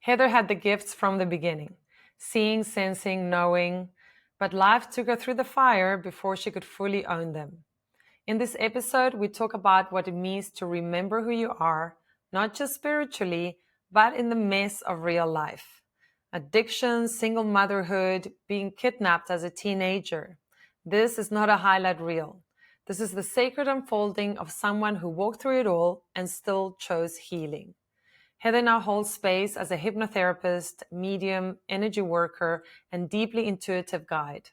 Heather had the gifts from the beginning, seeing, sensing, knowing, but life took her through the fire before she could fully own them. In this episode, we talk about what it means to remember who you are, not just spiritually, but in the mess of real life. Addiction, single motherhood, being kidnapped as a teenager. This is not a highlight reel. This is the sacred unfolding of someone who walked through it all and still chose healing. Heather now holds space as a hypnotherapist, medium, energy worker, and deeply intuitive guide.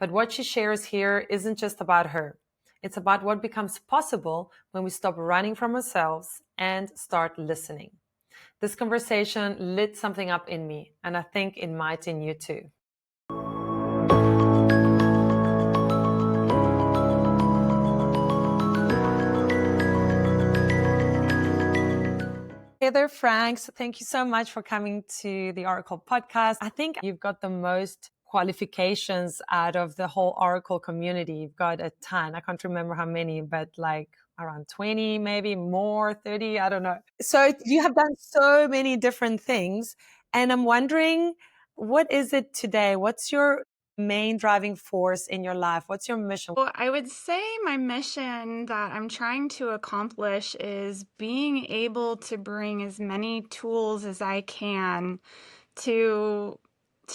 But what she shares here isn't just about her. It's about what becomes possible when we stop running from ourselves and start listening. This conversation lit something up in me, and I think it might in you too. Heather Franks, thank you so much for coming to the Orykl Podcast. I think you've got the most qualifications out of the whole Orykl community. You've got a ton. I can't remember how many, but like around 20, maybe more, 30, I don't know. So you have done so many different things. And I'm wondering, what is it today? What's your main driving force in your life? What's your mission? Well, I would say my mission that I'm trying to accomplish is being able to bring as many tools as I can to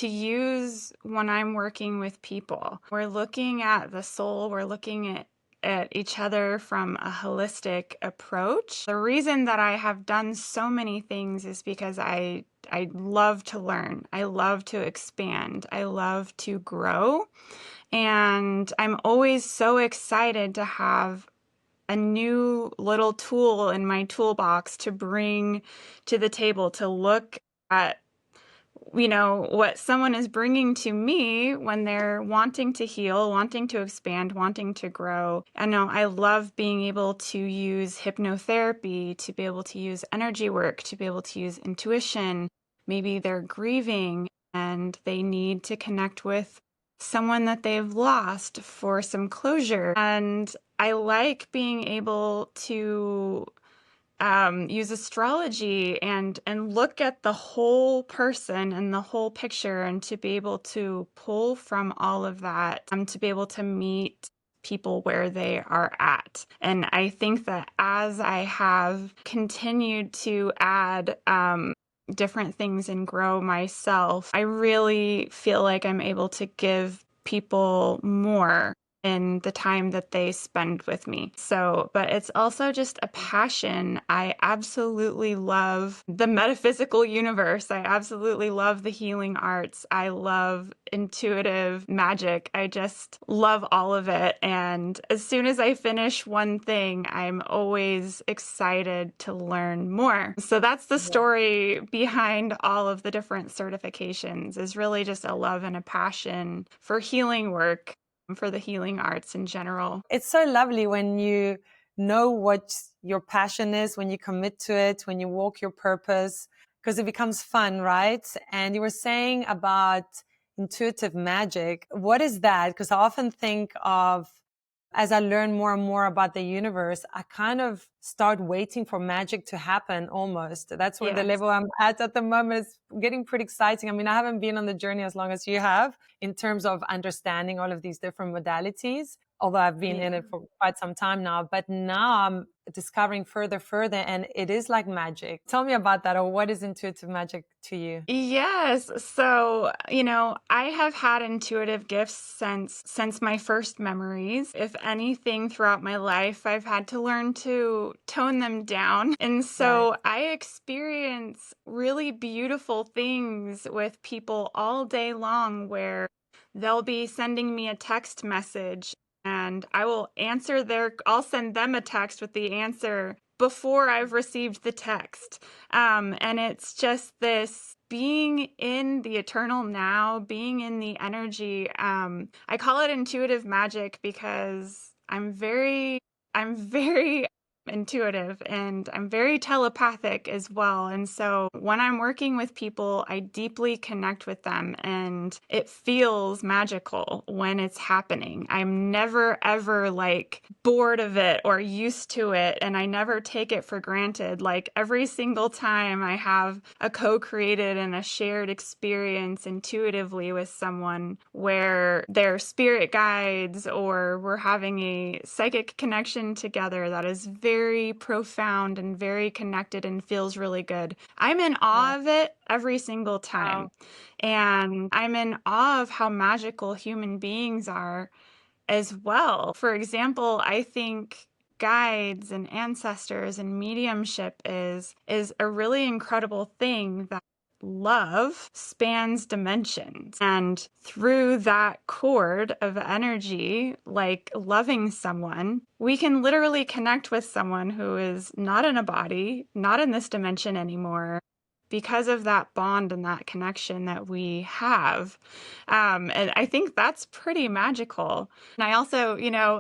use when I'm working with people. We're looking at the soul, we're looking at each other from a holistic approach. The reason that I have done so many things is because I love to learn. I love to expand. I love to grow. And I'm always so excited to have a new little tool in my toolbox to bring to the table, to look at what someone is bringing to me when they're wanting to heal, wanting to expand, wanting to grow. I know I love being able to use hypnotherapy, to be able to use energy work, to be able to use intuition. Maybe they're grieving and they need to connect with someone that they've lost for some closure. And I like being able to use astrology and look at the whole person and the whole picture, and to be able to pull from all of that, to be able to meet people where they are at. And I think that as I have continued to add different things and grow myself, I really feel like I'm able to give people more in the time that they spend with me. So, but it's also just a passion. I absolutely love the metaphysical universe. I absolutely love the healing arts. I love intuitive magic. I just love all of it. And as soon as I finish one thing, I'm always excited to learn more. So that's the story behind all of the different certifications, is really just a love and a passion for healing work, for the healing arts in general. It's so lovely when you know what your passion is, when you commit to it, when you walk your purpose, because it becomes fun, right? And you were saying about intuitive magic. What is that? Because I often think of, as I learn more and more about the universe, I kind of start waiting for magic to happen almost. That's where the level I'm at the moment. Is getting pretty exciting. I mean, I haven't been on the journey as long as you have in terms of understanding all of these different modalities, although I've been in it for quite some time now. But now I'm discovering further, and it is like magic. Tell me about that, or what is intuitive magic to you? Yes. So, I have had intuitive gifts since my first memories. If anything, throughout my life, I've had to learn to tone them down. And so I experience really beautiful things with people all day long, where they'll be sending me a text message and I'll send them a text with the answer before I've received the text. And it's just this being in the eternal now, being in the energy. I call it intuitive magic because I'm very intuitive, and I'm very telepathic as well. And so when I'm working with people, I deeply connect with them, and it feels magical when it's happening. I'm never ever like bored of it or used to it, and I never take it for granted. Like every single time I have a co-created and a shared experience intuitively with someone where they're spirit guides or we're having a psychic connection together that is very profound and very connected and feels really good, I'm in awe of it every single time. Wow. And I'm in awe of how magical human beings are as well. For example, I think guides and ancestors and mediumship is a really incredible thing that love spans dimensions. And through that cord of energy, like loving someone, we can literally connect with someone who is not in a body, not in this dimension anymore, because of that bond and that connection that we have. And I think that's pretty magical. And I also,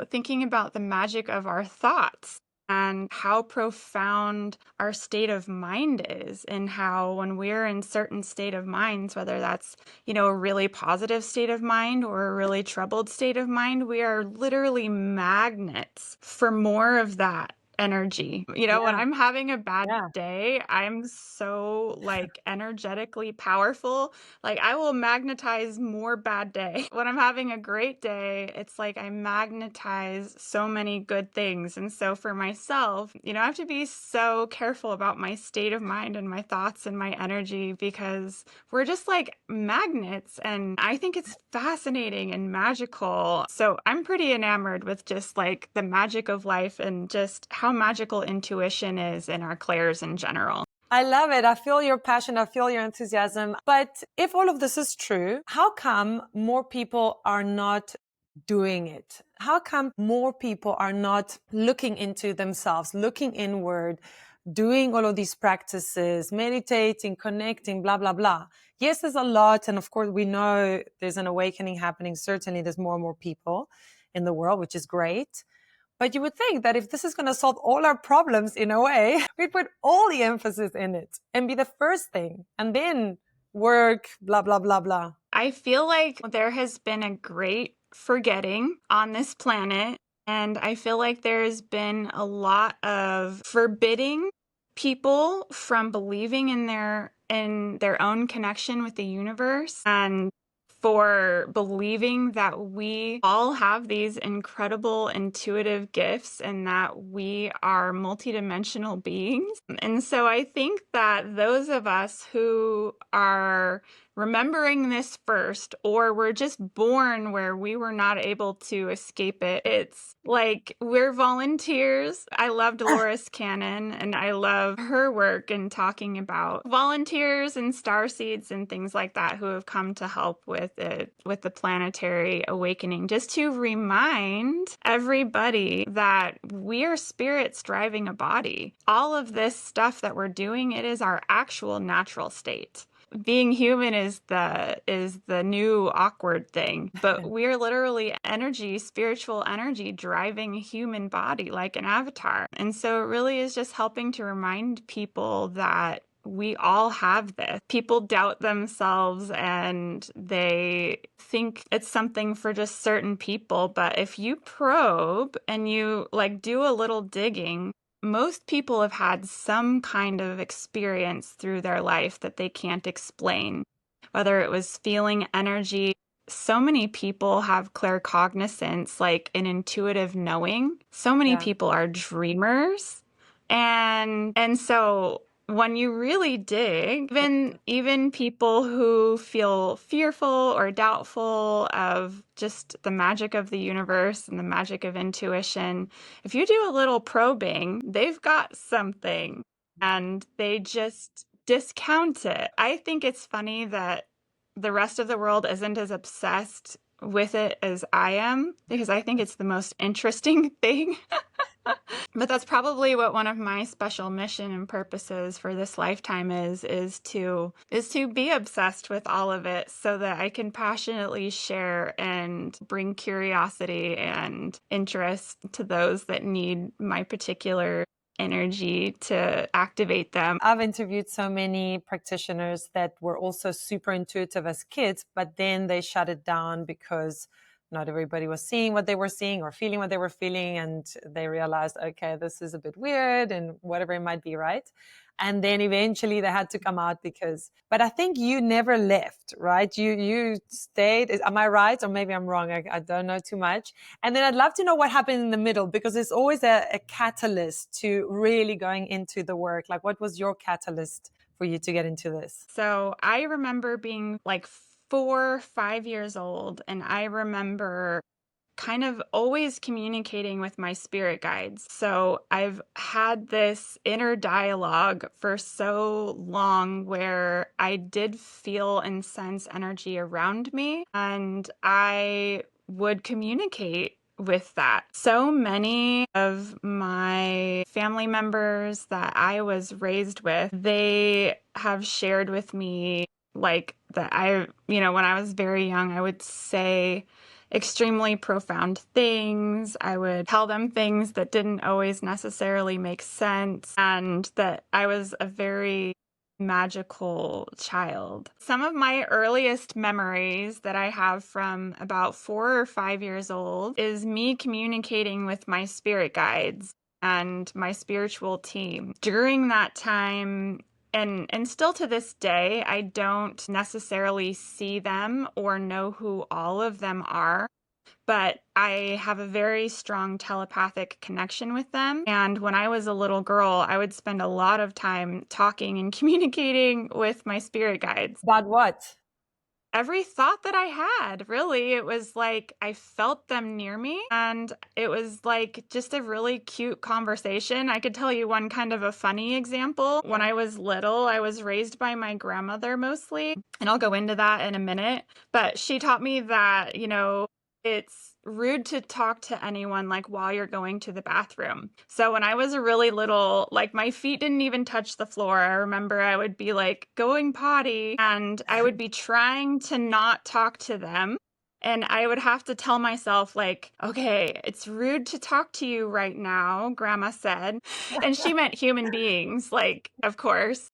thinking about the magic of our thoughts and how profound our state of mind is, and how when we're in certain state of minds, whether that's, a really positive state of mind or a really troubled state of mind, we are literally magnets for more of that energy. When Yeah. I'm having a bad Yeah. day, I'm so like energetically powerful. Like I will magnetize more bad day. When I'm having a great day, it's like I magnetize so many good things. And so for myself, I have to be so careful about my state of mind and my thoughts and my energy, because we're just like magnets. And I think it's fascinating and magical. So I'm pretty enamored with just like the magic of life and just how magical intuition is in our clairs in general. I love it. I feel your passion. I feel your enthusiasm. But if all of this is true, how come more people are not doing it? How come more people are not looking into themselves, looking inward, doing all of these practices, meditating, connecting, blah, blah, blah? Yes, there's a lot. And of course, we know there's an awakening happening. Certainly, there's more and more people in the world, which is great. But you would think that if this is going to solve all our problems in a way, we'd put all the emphasis in it and be the first thing, and then work, blah, blah, blah, blah. I feel like there has been a great forgetting on this planet. And I feel like there's been a lot of forbidding people from believing in their own connection with the universe, and for believing that we all have these incredible intuitive gifts and that we are multidimensional beings. And so I think that those of us who are remembering this first, or we're just born where we were not able to escape it, it's like we're volunteers. I love Dolores Cannon, and I love her work in talking about volunteers and starseeds and things like that who have come to help with it, with the planetary awakening, just to remind everybody that we are spirits driving a body. All of this stuff that we're doing, it is our actual natural state. Being human is the new awkward thing, but we're literally energy, spiritual energy driving a human body like an avatar. And so it really is just helping to remind people that we all have this. People doubt themselves and they think it's something for just certain people, but if you probe and you like do a little digging, most people have had some kind of experience through their life that they can't explain, whether it was feeling energy. So many people have claircognizance, like an intuitive knowing. So many Yeah. people are dreamers. And so when you really dig, even people who feel fearful or doubtful of just the magic of the universe and the magic of intuition, if you do a little probing, they've got something and they just discount it. I think it's funny that the rest of the world isn't as obsessed with it as I am, because I think it's the most interesting thing. But that's probably what one of my special mission and purposes for this lifetime is to be obsessed with all of it, so that I can passionately share and bring curiosity and interest to those that need my particular energy to activate them. I've interviewed so many practitioners that were also super intuitive as kids, but then they shut it down because not everybody was seeing what they were seeing or feeling what they were feeling. And they realized, okay, this is a bit weird and whatever it might be, right? And then eventually they had to come out but I think you never left, right? You stayed. Am I right? Or maybe I'm wrong. I don't know too much. And then I'd love to know what happened in the middle, because it's always a catalyst to really going into the work. Like, what was your catalyst for you to get into this? So I remember being like 4, 5 years old, and I remember kind of always communicating with my spirit guides. So I've had this inner dialogue for so long where I did feel and sense energy around me, and I would communicate with that. So many of my family members that I was raised with, they have shared with me like that when I was very young, I would say extremely profound things. I would tell them things that didn't always necessarily make sense, and that I was a very magical child. Some of my earliest memories that I have from about 4 or 5 years old is me communicating with my spirit guides and my spiritual team. During that time, and still to this day, I don't necessarily see them or know who all of them are, but I have a very strong telepathic connection with them. And when I was a little girl, I would spend a lot of time talking and communicating with my spirit guides. About what? Every thought that I had, really. It was like I felt them near me, and it was like just a really cute conversation. I could tell you one kind of a funny example. When I was little, I was raised by my grandmother mostly, and I'll go into that in a minute. But she taught me that, it's rude to talk to anyone like while you're going to the bathroom. So when I was a really little, like my feet didn't even touch the floor. I remember I would be like going potty, and I would be trying to not talk to them. And I would have to tell myself, like, okay, it's rude to talk to you right now, Grandma said. And she meant human beings, like, of course.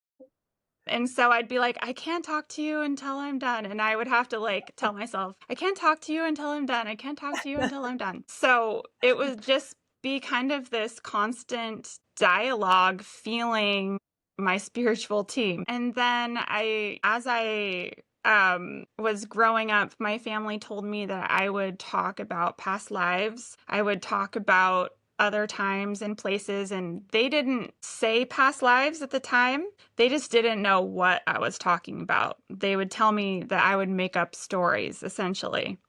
And so I'd be like, I can't talk to you until I'm done. And I would have to like tell myself, I can't talk to you until I'm done. I can't talk to you until I'm done. So it would just be kind of this constant dialogue feeling my spiritual team. And then as I was growing up, my family told me that I would talk about past lives. I would talk about other times and places, and they didn't say past lives at the time. They just didn't know what I was talking about. They would tell me that I would make up stories, essentially.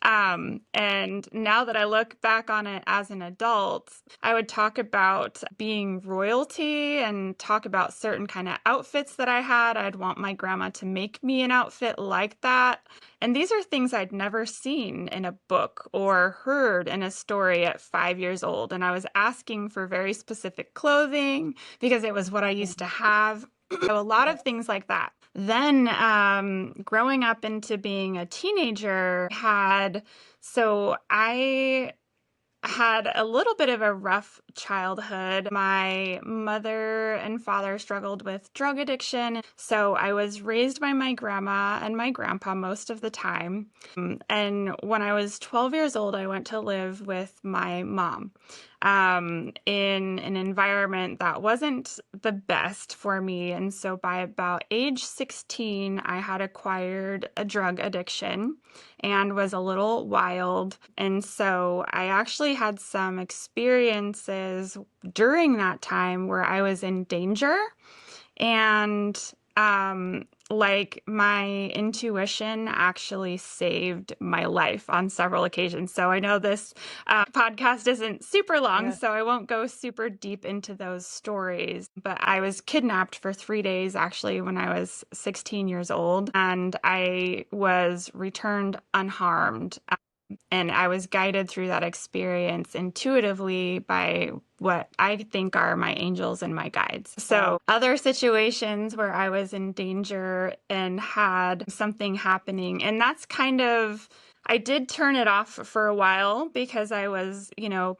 And now that I look back on it as an adult, I would talk about being royalty and talk about certain kind of outfits that I had. I'd want my grandma to make me an outfit like that. And these are things I'd never seen in a book or heard in a story at 5 years old. And I was asking for very specific clothing because it was what I used to have. So a lot of things like that. Then growing up into being a teenager, I had a little bit of a rough childhood. My mother and father struggled with drug addiction, so I was raised by my grandma and my grandpa most of the time. And when I was 12 years old, I went to live with my mom in an environment that wasn't the best for me. And so by about age 16, I had acquired a drug addiction and was a little wild. And so I actually had some experiences during that time where I was in danger. And like my intuition actually saved my life on several occasions. So I know this podcast isn't super long, so I won't go super deep into those stories. But I was kidnapped for 3 days actually when I was 16 years old, and I was returned unharmed. And I was guided through that experience intuitively by what I think are my angels and my guides. So other situations where I was in danger and had something happening, and that's kind of, I did turn it off for a while because I was,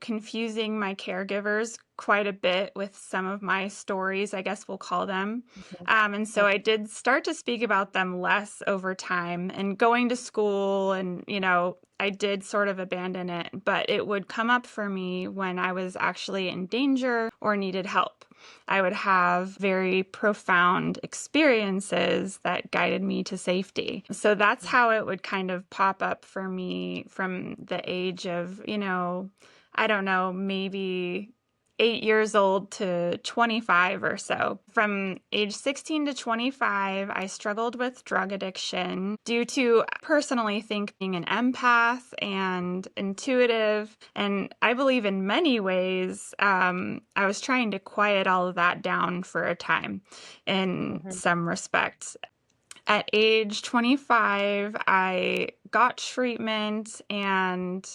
confusing my caregivers quite a bit with some of my stories, I guess we'll call them. Mhm. And so I did start to speak about them less over time, and going to school, and, I did sort of abandon it, but it would come up for me when I was actually in danger or needed help. I would have very profound experiences that guided me to safety. So that's how it would kind of pop up for me from the age of, I don't know, maybe 8 years old to 25 or so. From age 16 to 25, I struggled with drug addiction due to personally think being an empath and intuitive. And I believe in many ways, I was trying to quiet all of that down for a time in some respects. At age 25, I got treatment and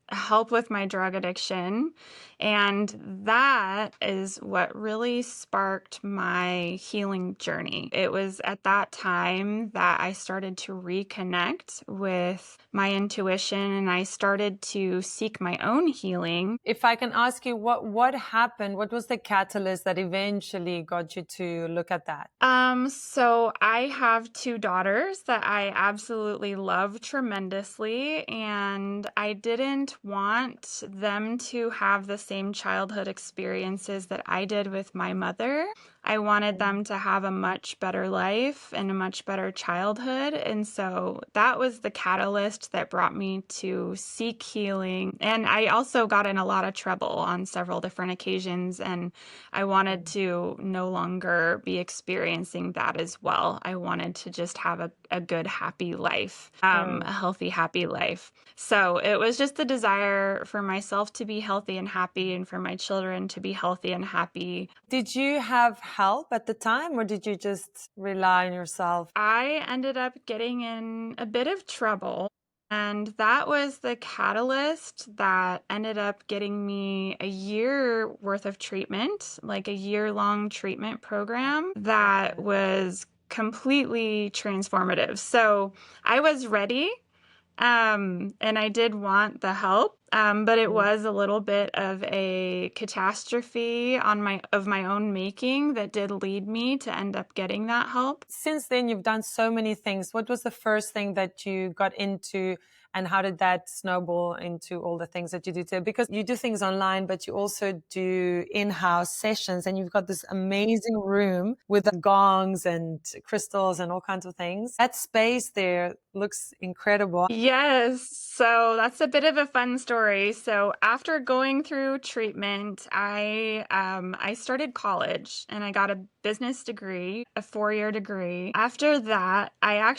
help with my drug addiction. And that is what really sparked my healing journey. It was at that time that I started to reconnect with my intuition, and I started to seek my own healing. If I can ask you, what happened? What was the catalyst that eventually got you to look at that? So I have two daughters that I absolutely love tremendously, and I didn't want them to have the same childhood experiences that I did with my mother. I wanted them to have a much better life and a much better childhood. And so that was the catalyst that brought me to seek healing. And I also got in a lot of trouble on several different occasions, and I wanted to no longer be experiencing that as well. I wanted to just have a good, happy life, a healthy, happy life. So it was just the desire for myself to be healthy and happy, and for my children to be healthy and happy. Did you have help at the time, or did you just rely on yourself? I ended up getting in a bit of trouble, and that was the catalyst that ended up getting me a year worth of treatment, like a year-long treatment program that was completely transformative. So I was ready, and I did want the help, but it was a little bit of a catastrophe of my own making that did lead me to end up getting that help. Since then, you've done so many things. What was the first thing that you got into, and how did that snowball into all the things that you do too? Because you do things online, but you also do in-house sessions, and you've got this amazing room with gongs and crystals and all kinds of things. That space there looks incredible. Yes, so that's a bit of a fun story. So after going through treatment, I started college, and I got a business degree, a 4-year degree. After that, I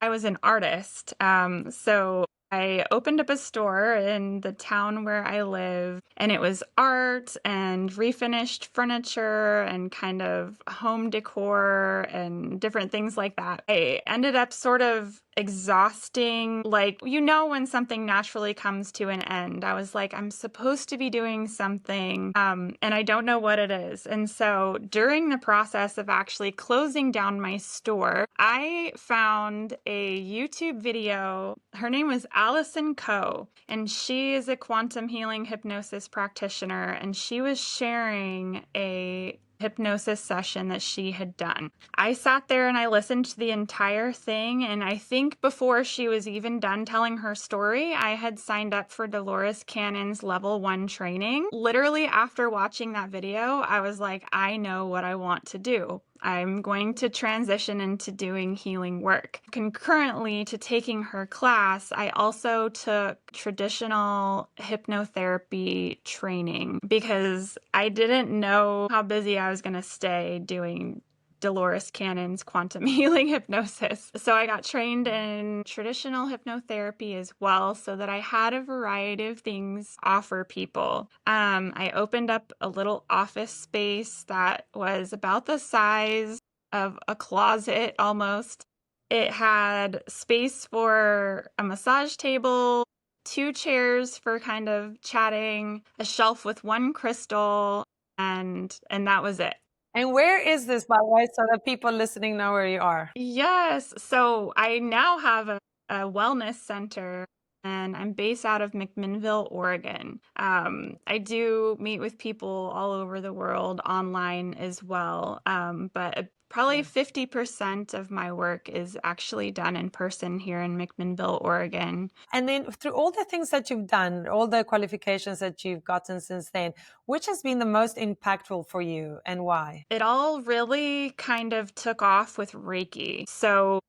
was an artist. So I opened up a store in the town where I live, and it was art and refinished furniture and kind of home decor and different things like that. I ended up sort of exhausting, like, when something naturally comes to an end. I was like, I'm supposed to be doing something, and I don't know what it is. And so during the process of actually closing down my store, I found a YouTube video. Her name was Allison Coe, and she is a quantum healing hypnosis practitioner, and she was sharing a hypnosis session that she had done. I sat there and I listened to the entire thing, and I think before she was even done telling her story, I had signed up for Dolores Cannon's level 1 training. Literally after watching that video, I was like, I know what I want to do. I'm going to transition into doing healing work. Concurrently to taking her class, I also took traditional hypnotherapy training because I didn't know how busy I was going to stay doing Dolores Cannon's quantum healing hypnosis. So I got trained in traditional hypnotherapy as well, so that I had a variety of things to offer people. I opened up a little office space that was about the size of a closet almost. It had space for a massage table, 2 chairs for kind of chatting, a shelf with 1 crystal, and that was it. And where is this, by the way, so that people listening know where you are? Yes. So I now have a wellness center, and I'm based out of McMinnville, Oregon. I do meet with people all over the world online as well, but probably Yeah. 50% of my work is actually done in person here in McMinnville, Oregon. And then through all the things that you've done, all the qualifications that you've gotten since then, which has been the most impactful for you and why? It all really kind of took off with Reiki. So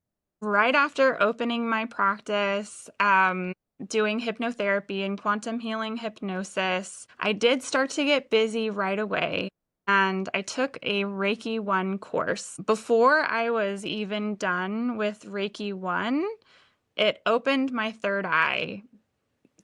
right after opening my practice, doing hypnotherapy and quantum healing hypnosis, I did start to get busy right away. And I took a Reiki 1 course. Before I was even done with Reiki 1, it opened my third eye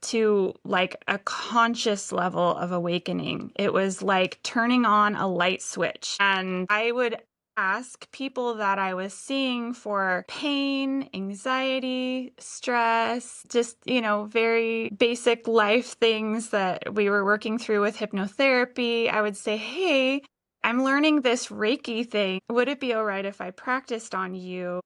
to like a conscious level of awakening. It was like turning on a light switch. And I would ask people that I was seeing for pain, anxiety, stress, just, very basic life things that we were working through with hypnotherapy. I would say, hey, I'm learning this Reiki thing. Would it be all right if I practiced on you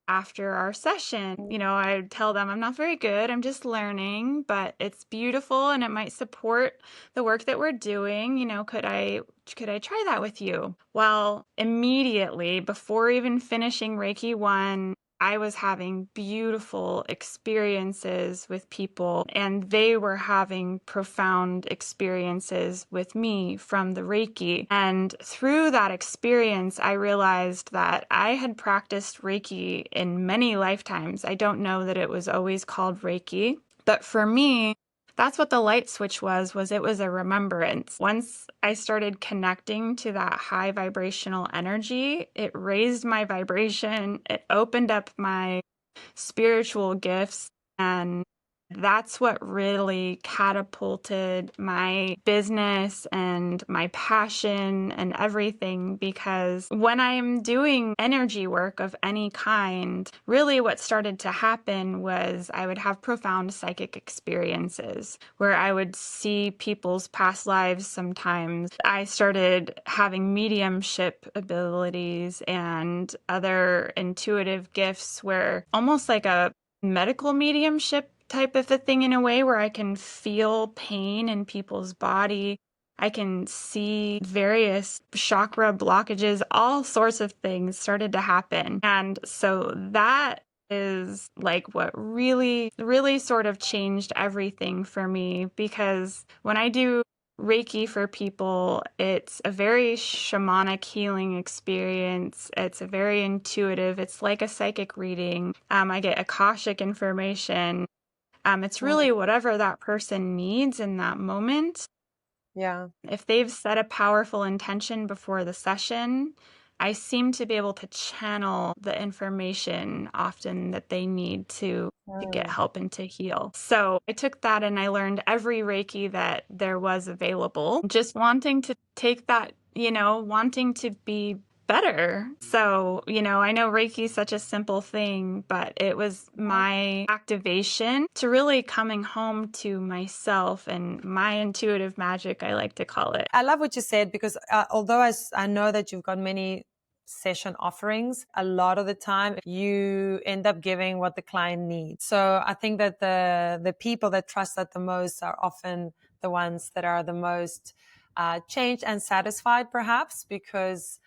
after our session? I would tell them I'm not very good. I'm just learning, but it's beautiful and it might support the work that we're doing. Could I try that with you? Well, immediately before even finishing Reiki 1, I was having beautiful experiences with people, and they were having profound experiences with me from the Reiki. And through that experience, I realized that I had practiced Reiki in many lifetimes. I don't know that it was always called Reiki, but for me, that's what the light switch was it was a remembrance. Once I started connecting to that high vibrational energy, it raised my vibration, it opened up my spiritual gifts, and that's what really catapulted my business and my passion and everything. Because when I'm doing energy work of any kind, really what started to happen was I would have profound psychic experiences where I would see people's past lives sometimes. I started having mediumship abilities and other intuitive gifts where almost like a medical mediumship type of a thing in a way, where I can feel pain in people's body. I can see various chakra blockages, all sorts of things started to happen. And so that is like what really, really sort of changed everything for me, because when I do Reiki for people, it's a very shamanic healing experience. It's a very intuitive, it's like a psychic reading. I get Akashic information. It's really whatever that person needs in that moment. Yeah. If they've set a powerful intention before the session, I seem to be able to channel the information often that they need to get help and to heal. So I took that and I learned every Reiki that there was available, just wanting to take that, wanting to be better. So, I know Reiki is such a simple thing, but it was my activation to really coming home to myself and my intuitive magic, I like to call it. I love what you said, because although I know that you've got many session offerings, a lot of the time you end up giving what the client needs. So I think that the people that trust that the most are often the ones that are the most changed and satisfied, perhaps, because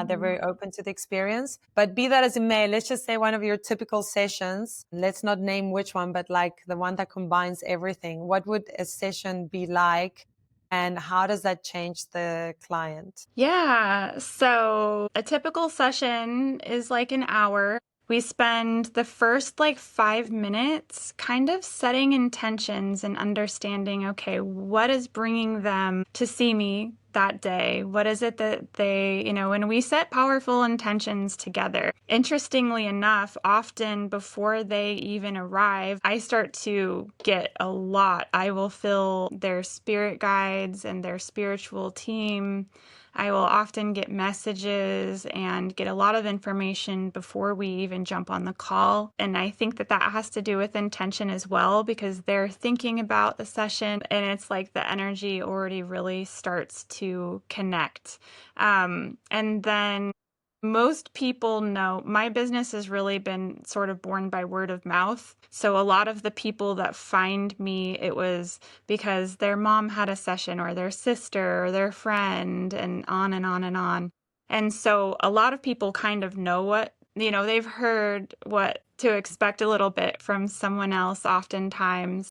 they're very open to the experience. But be that as it may, let's just say one of your typical sessions, let's not name which one, but like the one that combines everything. What would a session be like? And how does that change the client? Yeah, so a typical session is like an hour. We spend the first 5 minutes kind of setting intentions and understanding, okay, what is bringing them to see me that day? What is it that they, when we set powerful intentions together, interestingly enough, often before they even arrive, I start to get a lot. I will feel their spirit guides and their spiritual team. I will often get messages and get a lot of information before we even jump on the call. And I think that has to do with intention as well, because they're thinking about the session and it's like the energy already really starts to connect. And then Most people know my business has really been sort of born by word of mouth. So a lot of the people that find me, it was because their mom had a session or their sister or their friend and on and on and on. And so a lot of people kind of know what, they've heard what to expect a little bit from someone else oftentimes.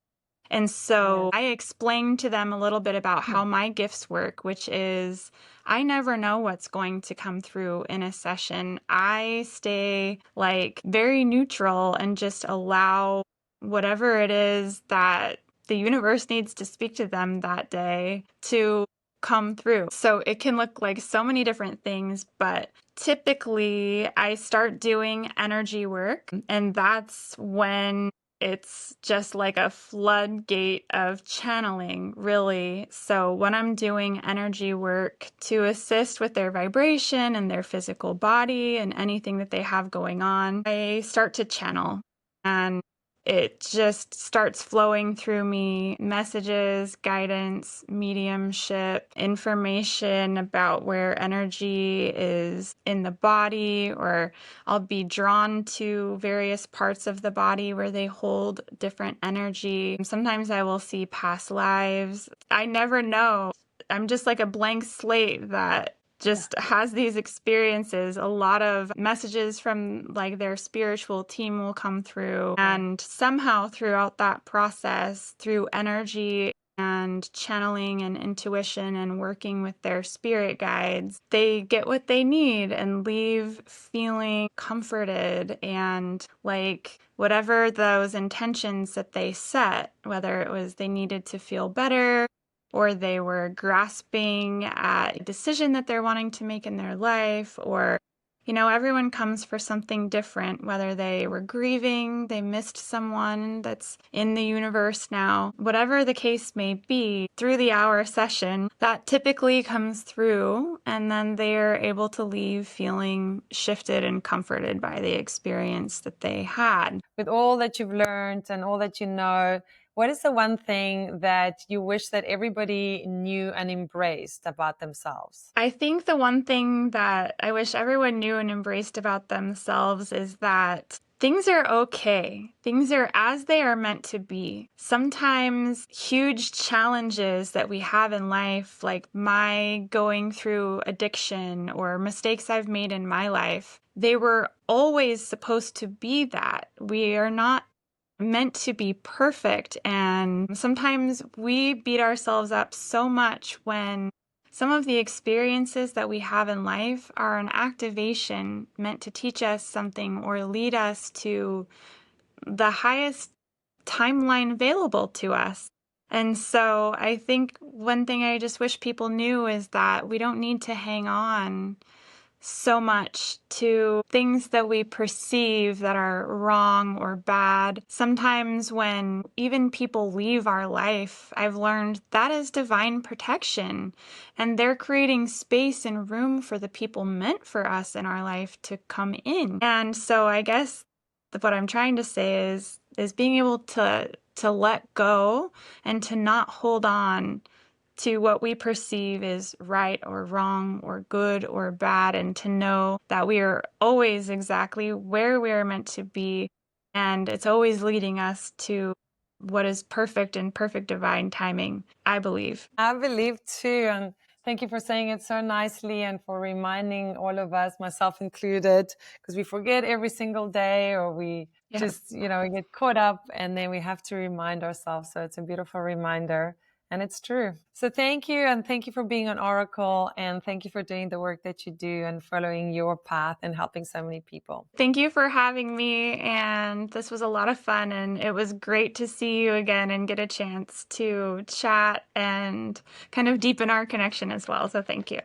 And so I explained to them a little bit about how my gifts work, which is I never know what's going to come through in a session. I stay like very neutral and just allow whatever it is that the universe needs to speak to them that day to come through. So it can look like so many different things, but typically I start doing energy work, and that's when it's just like a floodgate of channeling, really. So when I'm doing energy work to assist with their vibration and their physical body and anything that they have going on, I start to channel. And it just starts flowing through me, messages, guidance, mediumship, information about where energy is in the body, or I'll be drawn to various parts of the body where they hold different energy. Sometimes I will see past lives. I never know. I'm just like a blank slate that just has these experiences. A lot of messages from like their spiritual team will come through, and somehow throughout that process, through energy and channeling and intuition and working with their spirit guides, they get what they need and leave feeling comforted and like whatever those intentions that they set, whether it was they needed to feel better or they were grasping at a decision that they're wanting to make in their life, or everyone comes for something different, whether they were grieving, they missed someone that's in the universe now, whatever the case may be, through the hour session, that typically comes through, and then they're able to leave feeling shifted and comforted by the experience that they had. With all that you've learned and all that you know, what is the one thing that you wish that everybody knew and embraced about themselves? I think the one thing that I wish everyone knew and embraced about themselves is that things are okay. Things are as they are meant to be. Sometimes huge challenges that we have in life, like my going through addiction or mistakes I've made in my life, they were always supposed to be that. We are not meant to be perfect. And sometimes we beat ourselves up so much when some of the experiences that we have in life are an activation meant to teach us something or lead us to the highest timeline available to us. And so I think one thing I just wish people knew is that we don't need to hang on so much to things that we perceive that are wrong or bad. Sometimes when even people leave our life, I've learned that is divine protection, and they're creating space and room for the people meant for us in our life to come in. And so I guess what I'm trying to say is being able to let go and to not hold on to what we perceive is right or wrong or good or bad, and to know that we are always exactly where we are meant to be, and it's always leading us to what is perfect and perfect divine timing, I believe. I believe too, and thank you for saying it so nicely and for reminding all of us, myself included, because we forget every single day, or we just, we get caught up, and then we have to remind ourselves. So it's a beautiful reminder. And it's true. So thank you. And thank you for being on Orykl. And thank you for doing the work that you do and following your path and helping so many people. Thank you for having me. And this was a lot of fun. And it was great to see you again and get a chance to chat and kind of deepen our connection as well. So thank you.